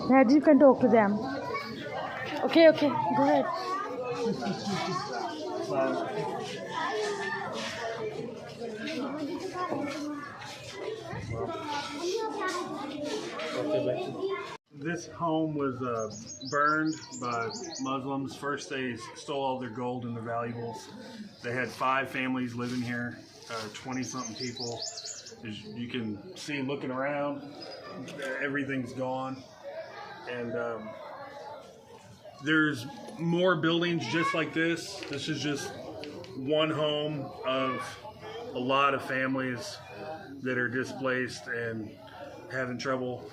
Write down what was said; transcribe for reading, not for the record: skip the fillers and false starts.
Dad, you can talk to them. Okay, okay, go ahead. This home was burned by Muslims. First, they stole all their gold and their valuables. They had 5 families living here, 20-something people. As you can see, looking around, everything's gone. And there's more buildings just like this. This is just one home of a lot of families that are displaced and having trouble